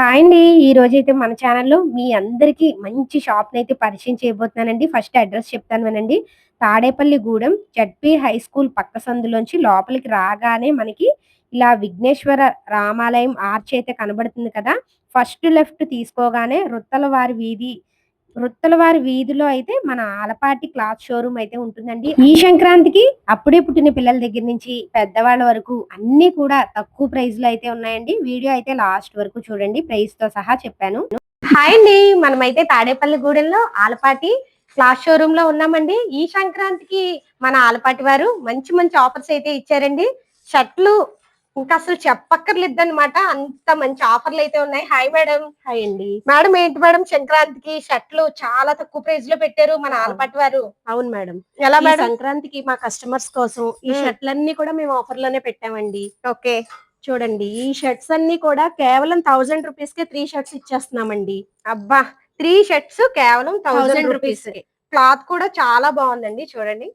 Hi అండి. ఈ రోజైతే మన ఛానల్‌లో మీ అందరికీ మంచి షాప్‌నైతే పరిచయం చేయబోతున్నానండి. ఫస్ట్ అడ్రెస్ చెప్తాను వినండి. తాడేపల్లిగూడెం జడ్పీ హై స్కూల్ పక్క సందులోంచి లోపలికి రాగానే మనకి ఇలా విఘ్నేశ్వర రామాలయం ఆర్చ్ అయితే కనబడుతుంది కదా! ఫస్ట్ లెఫ్ట్ తీసుకోగానే వృత్తలవారి వీధిలో అయితే మన ఆలపాటి క్లాత్ షోరూమ్ అయితే ఉంటుందండి. ఈ సంక్రాంతికి అప్పుడే పుట్టిన పిల్లల దగ్గర నుంచి పెద్దవాళ్ళ వరకు అన్నీ కూడా తక్కువ ప్రైస్‌లో అయితే ఉన్నాయండి. వీడియో అయితే లాస్ట్ వరకు చూడండి. ప్రైస్‌తో సహా చెప్పాను. హాయ్ అండి. మనమైతే తాడేపల్లిగూడెంలో ఆలపాటి క్లాత్ షోరూమ్ లో ఉన్నామండి. ఈ సంక్రాంతికి మన ఆలపాటి వారు మంచి మంచి ఆఫర్స్ అయితే ఇచ్చారండి. షర్ట్లు ఇంకా అసలు చెప్పక్కర్లేదన్నమాట. అంత మంచి ఆఫర్లు అయితే ఉన్నాయి. Hi madam. హాయ్ అండి. మేడం ఏంటి మేడం సంక్రాంతికి షర్ట్లు చాలా తక్కువ ప్రైస్ లో పెట్టారు మన ఆలపాటి వారు. అవును మేడం. ఎలా ఈ మేడం? సంక్రాంతికి మా కస్టమర్స్ కోసం ఈ షర్ట్లన్నీ కూడా మేము ఆఫర్ లోనే పెట్టామండి. ఓకే. చూడండి, ఈ షర్ట్స్ అన్ని కూడా కేవలం 1000 రూపీస్ కే 3 షర్ట్స్ ఇచ్చేస్తున్నామండి. అబ్బా! 3 షర్ట్స్ కేవలం 1000 రూపీస్. క్లాత్ కూడా చాలా బాగుందండి చూడండి.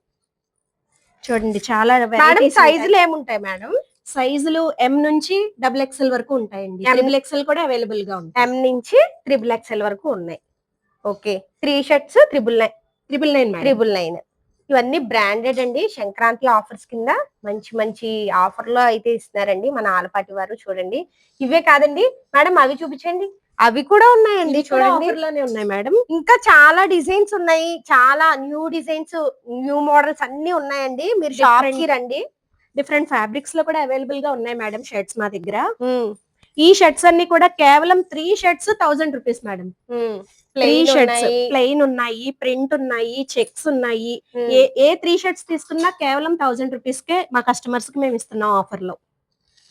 చూడండి, చాలా మేడం సైజులు ఏముంటాయి మేడం? సైజులు ఎం నుంచి డబుల్ ఎక్స్ఎల్ వరకు ఉంటాయండి. ట్రిపుల్ ఎక్స్ఎల్ కూడా అవైలబుల్ గా ఉంటాయి. ఎం నుంచి ట్రిపుల్ ఎక్స్ఎల్ వరకు ఉన్నాయి. ఓకే. 3 షర్ట్స్ 999 999. ఇవన్నీ బ్రాండెడ్ అండి. సంక్రాంతి ఆఫర్స్ కింద మంచి మంచి ఆఫర్‌లో అయితే ఇస్తున్నారండి మన ఆలపాటి వారు చూడండి. ఇవే కాదండి మేడం అవి చూపించండి. అవి కూడా ఉన్నాయండి చూడండి. ఆఫర్‌లోనే ఉన్నాయి మేడం. ఇంకా చాలా డిజైన్స్ ఉన్నాయి. చాలా న్యూ డిజైన్స్, న్యూ మోడల్స్ అన్నీ ఉన్నాయండి. మీరు షాప్‌కి రండి. డిఫరెంట్ ఫ్యాబ్రిక్స్ లో కూడా అవైలబుల్ గా ఉన్నాయి మేడం షర్ట్స్ మా దగ్గర. ఈ షర్ట్స్ అన్ని కూడా కేవలం 3 shirts 1000 rupees madam. 3 shirts plain ఉన్నాయి, ప్రింట్ ఉన్నాయి, చెక్స్ ఉన్నాయి. ఏ 3 షర్ట్స్ తీసుకున్నా కేవలం 1000 రూపీస్ కే మా కస్టమర్స్ కి మేము ఇస్తున్నాం ఆఫర్ లో.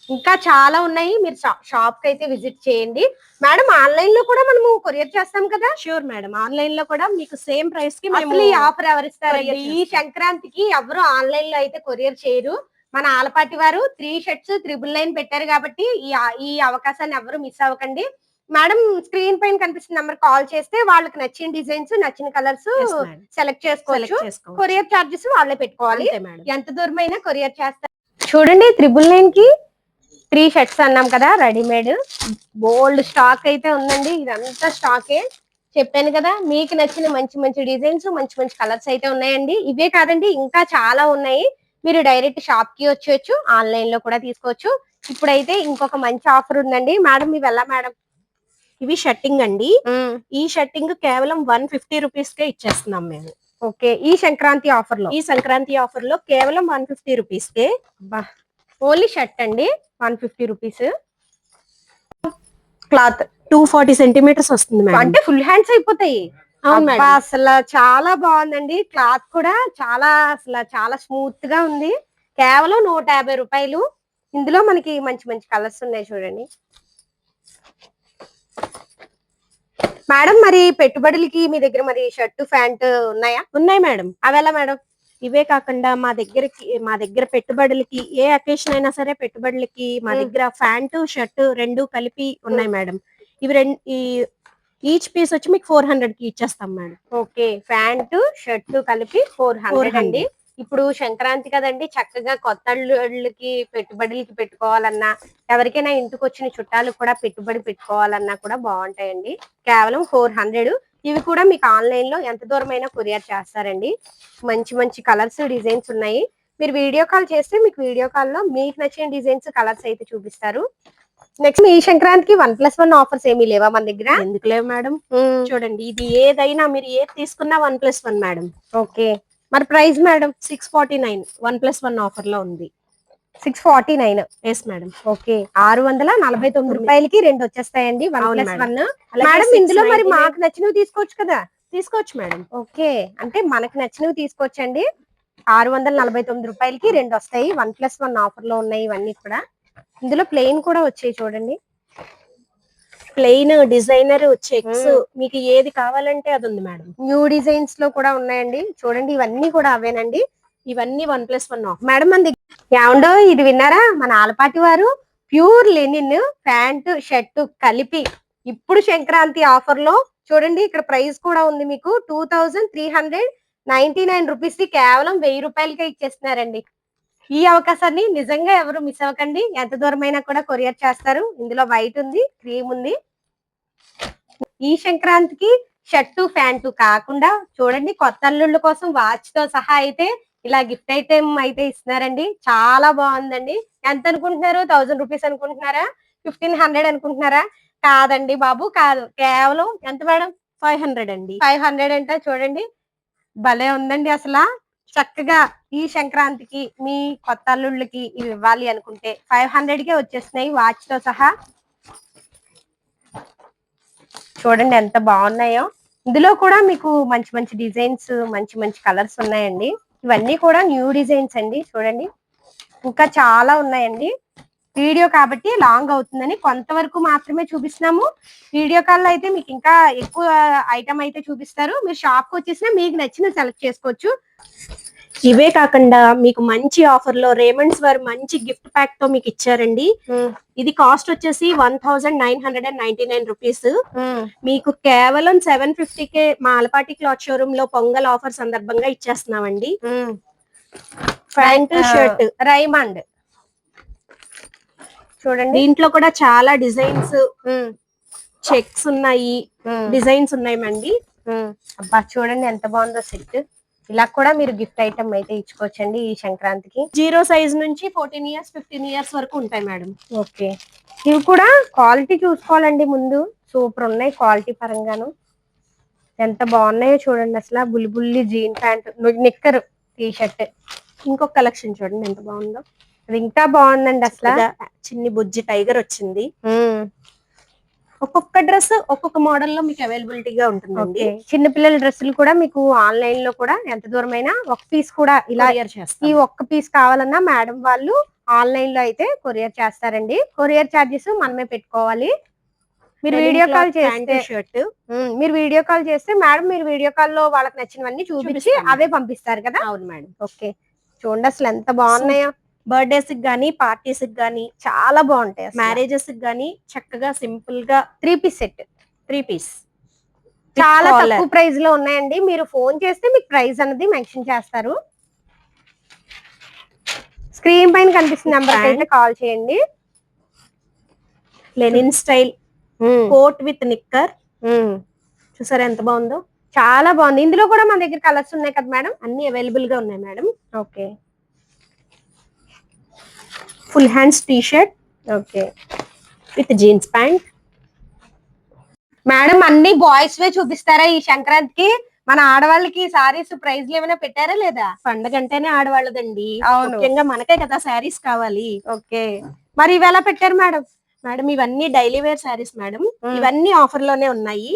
ఇంకా చాలా ఉన్నాయి. మీరు షాప్ కి అయితే విజిట్ చేయండి. మేడం ఆన్లైన్ లో కూడా మనము కొరియర్ చేస్తాం కదా? Sure madam. ఆన్లైన్ లో కూడా మీకు సేమ్ ప్రైస్ కి అసలు ఈ ఆఫర్ ఎవరిస్తారండి? ఈ సంక్రాంతికి ఎవరు ఆన్లైన్ లో అయితే కొరియర్ చేయరు. మన ఆలపాటి వారు 3 షర్ట్స్ 999 పెట్టారు కాబట్టి ఈ అవకాశాన్ని ఎవరు మిస్ అవ్వకండి. మేడం స్క్రీన్ పైన కనిపిస్తున్న నంబర్ కాల్ చేస్తే వాళ్ళకి నచ్చిన డిజైన్స్, నచ్చిన కలర్స్ సెలెక్ట్ చేసుకోవచ్చు. కొరియర్ చార్జెస్ వాళ్ళే పెట్టుకోవాలి. ఎంత దూరమైనా కొరియర్ చేస్తారు. చూడండి 999 కి 3 షర్ట్స్ అన్నాం కదా రెడీమేడ్. బోల్డ్ స్టాక్ అయితే ఉందండి. ఇదంతా స్టాకే. చెప్పాను కదా మీకు నచ్చిన మంచి మంచి డిజైన్స్, మంచి మంచి కలర్స్ అయితే ఉన్నాయండి. ఇవే కాదండి ఇంకా చాలా ఉన్నాయి. మీరు డైరెక్ట్ షాప్ కి వచ్చేయచ్చు, ఆన్లైన్ లో కూడా తీసుకోవచ్చు. ఇప్పుడైతే ఇంకొక మంచి ఆఫర్ ఉందండి మేడం. ఇవి ఎలా మేడం? ఇవి షర్టింగ్ అండి. ఈ షర్టింగ్ కేవలం 150 రూపీస్ కే ఇచ్చేస్తున్నాం మేము. ఓకే. ఈ సంక్రాంతి ఆఫర్ లో కేవలం 150 రూపీస్ కే. ఓన్లీ షర్ట్ అండి 150 రూపీస్. క్లాత్ 240 సెంటీమీటర్స్ వస్తుంది మేడం. అంటే ఫుల్ హ్యాండ్స్ అయిపోతాయి. అసలు చాలా బాగుందండి. క్లాత్ కూడా చాలా స్మూత్ గా ఉంది. కేవలం 150 రూపాయలు. ఇందులో మనకి మంచి మంచి కలర్స్ ఉన్నాయి చూడండి మేడం. మరి పెట్టుబడులకి మీ దగ్గర మరి షర్ట్ ప్యాంట్ ఉన్నాయా? ఉన్నాయి మేడం. అవెలా మేడం? ఇవే కాకుండా మా దగ్గర పెట్టుబడులకి ఏ అకేషన్ అయినా సరే పెట్టుబడులకి మా దగ్గర ప్యాంటు షర్ట్ రెండు కలిపి ఉన్నాయి మేడం. ఇవి ఈచ్ పీస్ వచ్చి మీకు 400 కి ఇచ్చేస్తాం మేడం. ఓకే. ప్యాంటు షర్ట్ కలిపి 400 అండి. ఇప్పుడు సంక్రాంతి కదండి, చక్కగా కొత్త అల్లుళ్ళకి పెట్టుబడులకి పెట్టుకోవాలన్నా, ఎవరికైనా ఇంటికి వచ్చిన చుట్టాలకు కూడా పెట్టుబడి పెట్టుకోవాలన్నా కూడా బాగుంటాయండి. కేవలం 400. ఇవి కూడా మీకు ఆన్లైన్ లో ఎంత దూరమైనా కొరియర్ చేస్తారండి. మంచి మంచి కలర్స్, డిజైన్స్ ఉన్నాయి. మీరు వీడియో కాల్ చేస్తే మీకు వీడియో కాల్ లో మీకు నచ్చిన డిజైన్స్, కలర్స్ అయితే చూపిస్తారు. నెక్స్ట్ ఈ సంక్రాంతికి 1+1 ఆఫర్స్ ఏమీ లేవా మన దగ్గర? ఎందుకు లేవు మేడం. చూడండి, ఇది ఏదైనా మీరు ఏది తీసుకున్నా 1+1 మేడం. ఓకే. మరి ప్రైస్ మేడం? 649 1+1 ఆఫర్ లో ఉంది. 649. Yes madam. ఓకే. 649 రూపాయలకి రెండు వచ్చేస్తాయండి 1+1. మేడం ఇందులో మరి మాకు నచ్చినవి తీసుకోవచ్చు కదా? తీసుకోవచ్చు మేడం. ఓకే. అంటే మనకు నచ్చినవి తీసుకోవచ్చండి. 649 రూపాయలకి రెండు వస్తాయి. 1+1 ఆఫర్ లో ఉన్నాయి ఇవన్నీ కూడా. ఇందులో ప్లెయిన్ కూడా వచ్చాయి చూడండి. ప్లెయిన్, డిజైనర్, చెక్స్, మీకు ఏది కావాలంటే అది ఉంది మేడం. న్యూ డిజైన్స్ లో కూడా ఉన్నాయండి చూడండి. ఇవన్నీ కూడా అవేనండి. ఇవన్నీ 1+1 ఆఫ్ మేడం. మన ఏమండో ఇది విన్నారా? మన ఆలపాటి వారు ప్యూర్ లెనిన్ ప్యాంటు షర్ట్ కలిపి ఇప్పుడు సంక్రాంతి ఆఫర్ లో చూడండి. ఇక్కడ ప్రైస్ కూడా ఉంది మీకు 2399 రూపీస్ కి కేవలం 1000 రూపాయలకే ఇచ్చేస్తున్నారండి. ఈ అవకాశాన్ని నిజంగా ఎవరు మిస్ అవ్వకండి. ఎంత దూరమైనా కూడా కొరియర్ చేస్తారు. ఇందులో వైట్ ఉంది, క్రీమ్ ఉంది. ఈ సంక్రాంతికి షర్టు ప్యాంటు కాకుండా చూడండి కొత్త అల్లుళ్ళ కోసం వాచ్ తో సహా అయితే ఇలా గిఫ్ట్ ఐటెం అయితే ఇస్తున్నారండి. చాలా బాగుందండి. ఎంత అనుకుంటున్నారు? 1000 రూపీస్ అనుకుంటున్నారా? 1500 అనుకుంటున్నారా? కాదండి బాబు, కాదు. కేవలం ఎంత మేడం? 500 అండి. 500 అంటే చూడండి, భలే ఉందండి అసలా. చక్కగా ఈ సంక్రాంతికి మీ కొత్త అల్లుళ్ళకి ఇవి ఇవ్వాలి అనుకుంటే 500కే వచ్చేస్తున్నాయి వాచ్ తో సహా. చూడండి ఎంత బాగున్నాయో. ఇందులో కూడా మీకు మంచి మంచి డిజైన్స్, మంచి మంచి కలర్స్ ఉన్నాయండి. ఇవన్నీ కూడా న్యూ డిజైన్స్ అండి. చూడండి ఇంకా చాలా ఉన్నాయండి. వీడియో కాబట్టి లాంగ్ అవుతుందని కొంతవరకు మాత్రమే చూపిస్తున్నాము. వీడియో కాల్లో అయితే మీకు ఇంకా ఎక్కువ ఐటమ్ అయితే చూపిస్తారు. మీరు షాప్ కి వచ్చేసినా మీకు నచ్చిన సెలెక్ట్ చేసుకోవచ్చు. ఇవే కాకుండా మీకు మంచి ఆఫర్ లో రేమండ్స్ వారు మంచి గిఫ్ట్ ప్యాక్ తో మీకు ఇచ్చారండి. ఇది కాస్ట్ వచ్చేసి 1999 రూపీస్. మీకు కేవలం 750కే మా అలపాటి క్లాత్ షోరూమ్ లో పొంగల్ ఆఫర్ సందర్భంగా ఇచ్చేస్తున్నామండి. ప్యాంట్ షర్ట్ రైమండ్ చూడండి. దీంట్లో కూడా చాలా డిజైన్స్, చెక్స్ ఉన్నాయి, డిజైన్స్ ఉన్నాయి అండి. అబ్బా చూడండి ఎంత బాగుందో సెట్. ఇలా కూడా మీరు గిఫ్ట్ ఐటమ్ అయితే ఇచ్చుకోవచ్చండి ఈ సంక్రాంతికి. 0 సైజ్ నుంచి 14 ఇయర్స్ 15 ఇయర్స్ వరకు ఉంటాయి మేడం. ఓకే, ఇవి కూడా క్వాలిటీ చూసుకోవాలండి ముందు. సూపర్ ఉన్నాయి క్వాలిటీ పరంగాను. ఎంత బాగున్నాయో చూడండి అసలు. బుల్లి జీన్ ప్యాంట్, నిక్కర్, టీ షర్ట్. ఇంకొక కలెక్షన్ చూడండి ఎంత బాగుందో. అది ఇంకా బాగుందండి అసలు. చిన్ని బుజ్జి టైగర్ వచ్చింది. ఒక్కొక్క డ్రెస్ ఒక్కొక్క మోడల్ లో మీకు అవైలబిలిటీగా ఉంటుందండి. చిన్న పిల్లల డ్రెస్సులు కూడా మీకు ఆన్లైన్ లో కూడా ఎంత దూరమైనా ఒక పీస్ కూడా ఇలా ఈ ఒక్క పీస్ కావాలన్నా మేడం వాళ్ళు ఆన్లైన్ లో అయితే కొరియర్ చేస్తారండి. కొరియర్ చార్జెస్ మనమే పెట్టుకోవాలి. మీరు వీడియో కాల్ చేస్తే షర్ట్, మీరు వీడియో కాల్ చేస్తే మేడం మీరు వీడియో కాల్ లో వాళ్ళకి నచ్చినవన్నీ చూపించి అవే పంపిస్తారు కదా. అవును మేడం. ఓకే చూడండి అసలు ఎంత బాగున్నాయో. బర్త్డేస్ కి గానీ, పార్టీస్ కి గానీ, చాలా బాగుంటాయి. మ్యారేజెస్ కి గానీ చక్కగా సింపుల్ గా 3 పీస్ సెట్, 3 పీస్ చాలా తక్కువ ప్రైస్ లో ఉన్నాయండి. మీరు ఫోన్ చేస్తే మీకు ప్రైస్ అనేది మెన్షన్ చేస్తారు. స్క్రీన్ పైన కనిపిస్తున్న నెంబర్ అయితే కాల్ చేయండి. లెనిన్ స్టైల్ కోట్ విత్ నిక్కర్ చూసారా ఎంత బాగుందో. చాలా బాగుంది. ఇందులో కూడా మన దగ్గర కలర్స్ ఉన్నాయి కదా మేడం. అన్ని అవైలబుల్ గా ఉన్నాయి madam. Okay, full hands T shirt, okay, with jeans pant. Madam అన్ని బాయ్స్ వే చూపిస్తారా ఈ సంక్రాంతికి? మన ఆడవాళ్ళకి సారీస్ ప్రైజ్లు ఏమైనా పెట్టారా లేదా? పండగ అంటేనే ఆడవాళ్ళదండి. అవును, ముఖ్యంగా మనకే కదా శారీస్ కావాలి. ఓకే, మరి ఇవి ఎలా పెట్టారు మేడం? మేడం ఇవన్నీ డైలీ వేర్ శారీస్ మేడం. ఇవన్నీ ఆఫర్ లోనే ఉన్నాయి.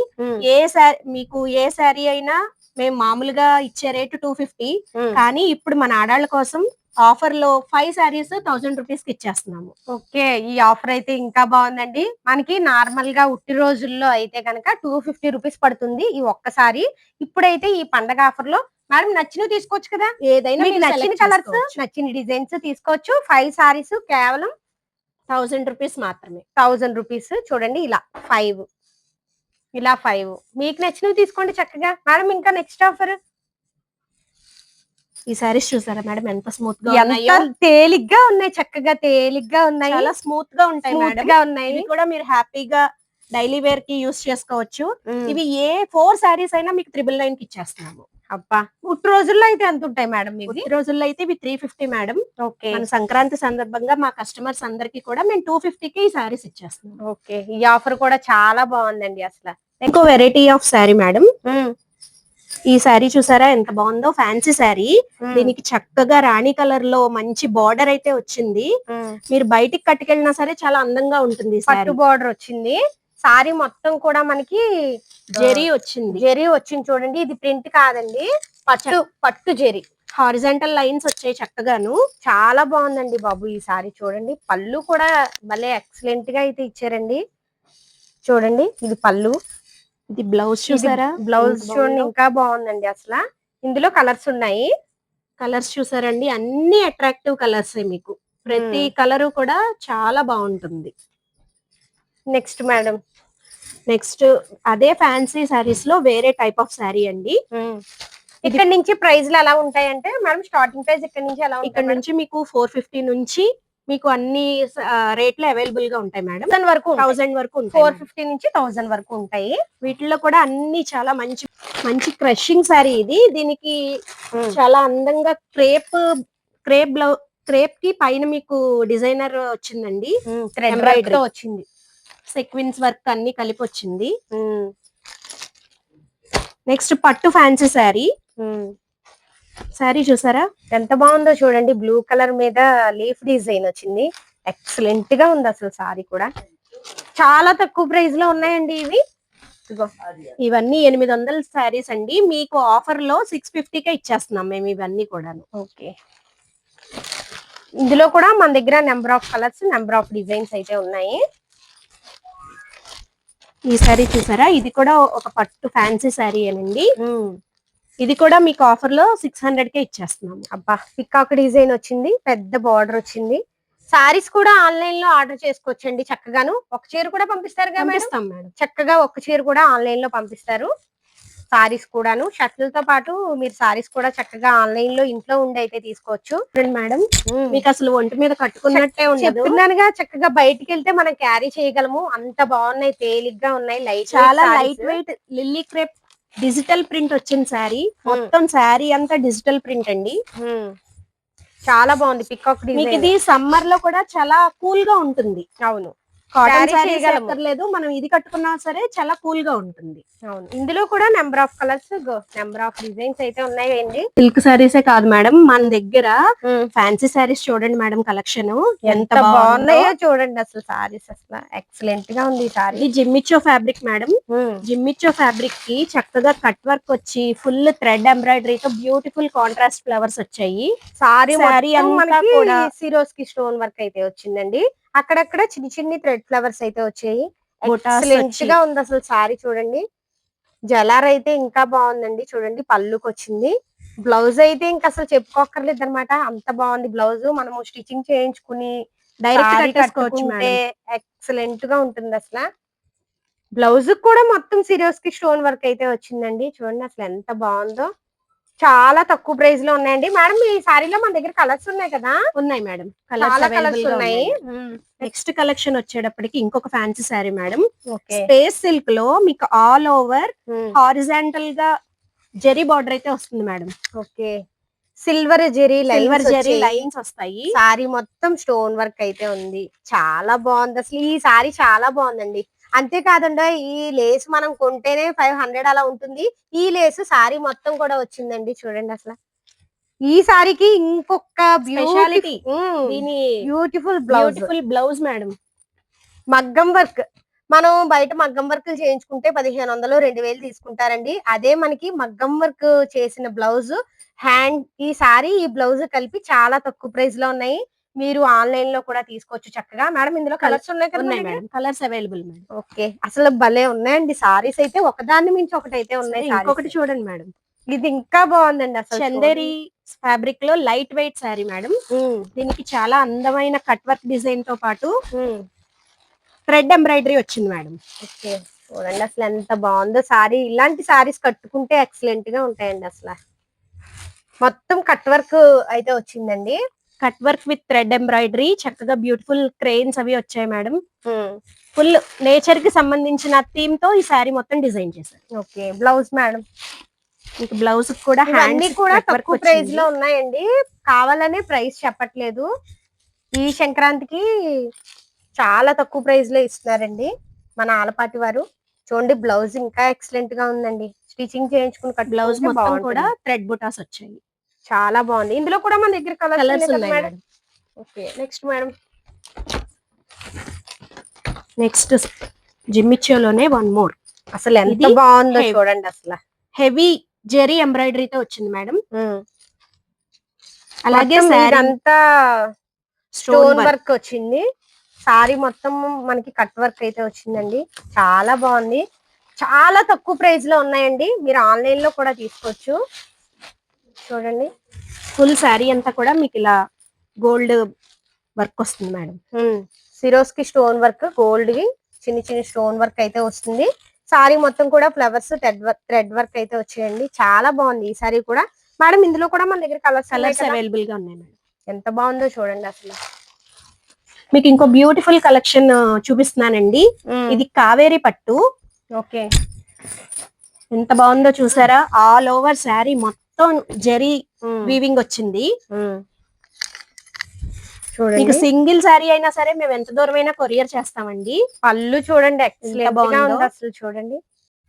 మీకు ఏ శారీ అయినా మేము మామూలుగా ఇచ్చే రేటు 250, కానీ ఇప్పుడు మన ఆడాళ్ళ కోసం ఆఫర్ లో 5 శారీస్ 1000 రూపీస్ కి ఇచ్చేస్తున్నాము. ఓకే, ఈ ఆఫర్ అయితే ఇంకా బాగుందండి. మనకి నార్మల్ గా ఉట్టి రోజుల్లో అయితే కనుక 250 రూపీస్ పడుతుంది ఈ ఒక్కసారి. ఇప్పుడైతే ఈ పండగ ఆఫర్ లో మేడం నచ్చినవి తీసుకోవచ్చు కదా. ఏదైనా మీకు నచ్చిన కలర్స్, నచ్చిన డిజైన్స్ తీసుకోవచ్చు. 5 సారీస్ కేవలం 1000 రూపీస్ మాత్రమే. 1000 రూపీస్. చూడండి ఇలా 5, ఇలా 5 మీకు నచ్చినవి తీసుకోండి చక్కగా. మేడం ఇంకా నెక్స్ట్ ఆఫర్ ఈ సారీస్ చూసారా మేడం ఎంత స్మూత్ గా ఉన్నాయో. తేలిగ్గా ఉన్నాయి, చక్కగా తేలిగ్గా ఉన్నాయి, చాలా స్మూత్ గా ఉంటాయి మేడం. ఉన్నాయి. ఇవి కూడా మీరు హ్యాపీగా డైలీ వేర్ కి యూస్ చేసుకోవచ్చు. ఇవి ఏ 4 సారీస్ అయినా మీకు 999 కి ఇచ్చేస్తున్నాము. అబ్బా ఉట్టి రోజుల్లో అయితే ఎంత ఉంటాయి మేడం? ఈ రోజుల్లో అయితే ఇవి 350 మేడం. ఓకే, మన సంక్రాంతి సందర్భంగా మా కస్టమర్స్ అందరికి కూడా మేము 250కి ఈ సారీస్ ఇచ్చేస్తున్నాం. ఓకే, ఈ ఆఫర్ కూడా చాలా బాగుందండి అసలు. ఇంకో వెరైటీ ఆఫ్ శారీ మేడం. ఈ శారీ చూసారా ఎంత బాగుందో. ఫ్యాన్సీ శారీ, దీనికి చక్కగా రాణి కలర్ లో మంచి బార్డర్ అయితే వచ్చింది. మీరు బయటికి కట్టుకెళ్ళినా సరే చాలా అందంగా ఉంటుంది. పట్టు బార్డర్ వచ్చింది. సారీ మొత్తం కూడా మనకి జెరీ వచ్చింది. జెరీ వచ్చింది చూడండి. ఇది ప్రింట్ కాదండి, పట్టు జెరీ. హారిజాంటల్ లైన్స్ వచ్చాయి చక్కగాను. చాలా బాగుందండి బాబు ఈ సారీ. చూడండి పళ్ళు కూడా భలే ఎక్సలెంట్ గా అయితే ఇచ్చారండి. చూడండి ఇది పళ్ళు, ఇది బ్లౌజ్ చూసారా. బ్లౌజ్ చూడండి ఇంకా బాగుందండి అసలు. ఇందులో కలర్స్ ఉన్నాయి. కలర్స్ చూసారండి, అన్ని అట్రాక్టివ్ కలర్స్. మీకు ప్రతి కలరు కూడా చాలా బాగుంటుంది. నెక్స్ట్ మేడం, నెక్స్ట్ అదే ఫ్యాన్సీ సారీస్ లో వేరే టైప్ ఆఫ్ శారీ అండి. ఇక్కడ నుంచి ప్రైజ్లు ఎలా ఉంటాయంటే మేడం, స్టార్టింగ్ ప్రైస్ ఇక్కడ నుంచి ఎలా? ఇక్కడ నుంచి మీకు 450 నుంచి మీకు అన్ని రేట్లు అవైలబుల్ గా ఉంటాయి మేడం. 1000 వరకు 1000 వరకు ఉంటాయి. 450 నుంచి 1000 వరకు ఉంటాయి. వీటిల్లో కూడా అన్ని చాలా మంచి మంచి క్రషింగ్ సారీ ఇది. దీనికి చాలా అందంగా క్రేప్ కి పైన మీకు డిజైనర్ వచ్చిందండి, ఎంబ్రాయిడరీ వచ్చింది, సెక్విన్స్ వర్క్ అన్ని కలిపి వచ్చింది. నెక్స్ట్ పట్టు ఫ్యాన్సీ శారీ చూసారా ఎంత బాగుందో చూడండి. బ్లూ కలర్ మీద లీఫ్ డిజైన్ వచ్చింది. ఎక్సలెంట్ గా ఉంది అసలు సారీ కూడా. చాలా తక్కువ ప్రైస్ లో ఉన్నాయండి ఇవి. ఇవన్నీ 800 శారీస్ అండి. మీకు ఆఫర్ లో 650కే ఇచ్చేస్తున్నాం మేము ఇవన్నీ కూడా. ఓకే, ఇందులో కూడా మన దగ్గర number of colours, number of designs అయితే ఉన్నాయి. ఈ శారీ చూసారా, ఇది కూడా ఒక పట్టు ఫ్యాన్సీ శారీ అనండి. ఇది కూడా మీకు ఆఫర్ లో 600కే ఇచ్చేస్తున్నాం. అబ్బా, పికాక్ డిజైన్ వచ్చింది, పెద్ద బార్డర్ వచ్చింది. సారీస్ కూడా ఆన్లైన్ లో ఆర్డర్ చేసుకోవచ్చండి చక్కగాను. ఒక చీర కూడా పంపిస్తారు కదా మేడం. చక్కగా ఒక చీర కూడా ఆన్లైన్ లో పంపిస్తారు. సారీస్ కూడాను షర్ట్లతో పాటు మీరు సారీస్ కూడా చక్కగా ఆన్లైన్ లో ఇంట్లో ఉండి అయితే తీసుకోవచ్చు మేడం. మీకు అసలు ఒంటి మీద కట్టుకున్నట్టే ఉండదు. చెప్తున్నానుగా, చక్కగా బయటికి వెళ్తే మనం క్యారీ చేయగలము. అంత బాగున్నాయి, తేలిగ్గా ఉన్నాయి. చాలా light weight lily crepe digital print వచ్చిన శారీ. మొత్తం శారీ అంతా డిజిటల్ ప్రింట్ అండి. చాలా బాగుంది పికాక్ డిజైన్. ఇది సమ్మర్ లో కూడా చాలా కూల్ గా ఉంటుంది. అవును, కాటన్ శారీస్ అక్కర్లేదు, మనం ఇది కట్టుకున్నా సరే చాలా కూల్ గా ఉంటుంది. అవును, ఇందులో కూడా number of colours, number of designs అయితే ఉన్నాయండి. సిల్క్ శారీసే కాదు మేడం, మన దగ్గర ఫ్యాన్సీ శారీస్ చూడండి మేడం. కలెక్షన్ ఎంత బాగున్నాయో చూడండి. అసలు సారీస్ అసలు ఎక్సలెంట్ గా ఉంది. ఇది Jimmy Choo fabric madam. Jimmy Choo fabric కి చక్కగా కట్ వర్క్ వచ్చి ఫుల్ థ్రెడ్ ఎంబ్రాయిడరీతో బ్యూటిఫుల్ కాంట్రాస్ట్ ఫ్లవర్స్ వచ్చాయి. సారీ అంతా కూడా సిరోస్ కి స్టోన్ వర్క్ అయితే వచ్చిందండి. అక్కడక్కడ చిన్న చిన్ని థ్రెడ్ ఫ్లవర్స్ అయితే వచ్చాయి. ఎక్సలెంట్ గా ఉంది అసలు సారీ చూడండి. జలార్ అయితే ఇంకా బాగుందండి. చూడండి, పళ్ళుకి వచ్చింది. బ్లౌజ్ అయితే ఇంకా అసలు చెప్పుకోక్కర్లేదు అనమాట. అంత బాగుంది బ్లౌజ్. మనము స్టిచ్చింగ్ చేయించుకుని డైరెక్ట్ కట్టుకుంటే ఎక్సలెంట్ గా ఉంటుంది అసలు. బ్లౌజ్ కూడా మొత్తం సిరోస్ కి స్టోన్ వర్క్ అయితే వచ్చిందండి. చూడండి అసలు ఎంత బాగుందో. చాలా తక్కువ ప్రైస్ లో ఉన్నాయండి మేడం. ఈ సారీలో మన దగ్గర కలర్స్ ఉన్నాయి కదా. ఉన్నాయి మేడం, చాలా కలర్స్ ఉన్నాయి. నెక్స్ట్ కలెక్షన్ వచ్చేటప్పటికి ఇంకొక fancy sari madam. Space silk లో మీకు ఆల్ ఓవర్ హారిజాంటల్ గా జెరీ బార్డర్ అయితే వస్తుంది madam. Okay, silver zari lines వస్తాయి. సారీ మొత్తం స్టోన్ వర్క్ అయితే ఉంది. చాలా బాగుంది అసలు. ఈ సారీ చాలా బాగుందండి. అంతేకాదండి, ఈ లేస్ మనం కొంటేనే 500 అలా ఉంటుంది. ఈ లేస్ సారీ మొత్తం కూడా వచ్చిందండి. చూడండి అసలు ఈ సారీకి ఇంకొక స్పెషాలిటీ, బ్యూటిఫుల్ బ్లౌజ్ మేడం. మగ్గం వర్క్. మనం బయట మగ్గం వర్క్ చేయించుకుంటే 1500 2000 తీసుకుంటారండి. అదే మనకి మగ్గం వర్క్ చేసిన బ్లౌజ్ హ్యాండ్, ఈ సారీ ఈ బ్లౌజ్ కలిపి చాలా తక్కువ ప్రైస్ లో ఉన్నాయి. మీరు ఆన్లైన్ లో కూడా తీసుకోవచ్చు చక్కగా. మేడం, ఇందులో కలర్స్ ఉన్నాయి కదా madam? Colours available madam. Okay, అసలు భలే ఉన్నాయండి సారీస్ అయితే. ఒకదాన్ని మించి ఒకటి అయితే ఉన్నాయి. ఇంకొకటి చూడండి మేడం, ఇది ఇంకా బాగుందండి అసలు. చందేరి ఫ్యాబ్రిక్ లో లైట్ వెయిట్ శారీ మేడం. దీనికి చాలా అందమైన కట్ వర్క్ డిజైన్ తో పాటు థ్రెడ్ ఎంబ్రాయిడరీ వచ్చింది మేడం. ఓకే, చూడండి అసలు ఎంత బాగుందో సారీ. ఇలాంటి సారీస్ కట్టుకుంటే ఎక్సలెంట్ గా ఉంటాయండి అసలు. మొత్తం కట్ వర్క్ అయితే వచ్చిందండి. Cut work with thread embroidery, చక్కగా బ్యూటిఫుల్ క్రెయిన్స్ అవి వచ్చాయి మేడం. ఫుల్ నేచర్ కి సంబంధించిన థీమ్ తో ఈ శారీ మొత్తం డిజైన్ చేశారు. Okay, blouse madam. మీకు బ్లౌజ్ కూడా అన్ని కూడా తక్కువ ప్రైస్ లో ఉన్నాయండి. కావాలనే ప్రైస్ చెప్పట్లేదు. ఈ సంక్రాంతికి చాలా తక్కువ ప్రైస్ లో ఇస్తున్నారండి మన ఆలపాటి వారు. చూడండి, బ్లౌజ్ ఇంకా ఎక్సలెంట్ గా ఉందండి. స్టిచింగ్ చేయించుకుని బ్లౌజ్ మొత్తం కూడా థ్రెడ్ బుటాస్ వచ్చాయి. చాలా బాగుంది. ఇందులో కూడా మన దగ్గర కలర్స్ ఉన్నాయి madam. Okay, next madam. Next జిమ్మిచ్చోలోనే వన్ మోర్. అసలు ఎంత బాగుందో చూడండి అసలు. హెవీ జెరీ ఎంబ్రాయిడరీతో వచ్చింది మేడం. అలాగే అంతా స్టోన్ వర్క్ వచ్చింది. సారీ మొత్తం మనకి కట్ వర్క్ అయితే వచ్చిందండి. చాలా బాగుంది. చాలా తక్కువ ప్రైస్ లో ఉన్నాయండి. మీరు ఆన్లైన్ లో కూడా తీసుకోవచ్చు. చూడండి, ఫుల్ శారీ అంతా కూడా మీకు ఇలా గోల్డ్ వర్క్ వస్తుంది మేడం. సిరోస్ కి స్టోన్ వర్క్, గోల్డ్ కి చిన్న చిన్న స్టోన్ వర్క్ అయితే వస్తుంది. సారీ మొత్తం కూడా ఫ్లవర్స్ థ్రెడ్ వర్క్ అయితే వచ్చాయండి. చాలా బాగుంది ఈ సారీ కూడా మేడం. ఇందులో కూడా మన దగ్గర కలర్స్ అవైలబుల్ గా ఉన్నాయి మేడం. ఎంత బాగుందో చూడండి అసలు. మీకు ఇంకో బ్యూటిఫుల్ కలెక్షన్ చూపిస్తున్నానండి. ఇది కావేరి పట్టు. ఓకే, ఎంత బాగుందో చూసారా, ఆల్ ఓవర్ శారీ మొత్తం జరీ వీవింగ్ వచ్చింది. చూడండి మీకు సింగిల్ శారీ అయినా సరే మేము ఎంత దూరమైనా కొరియర్ చేస్తామండి. పళ్ళు చూడండి ఎక్సలెంట్ గా బాగుందో. ఉంది అసలు. చూడండి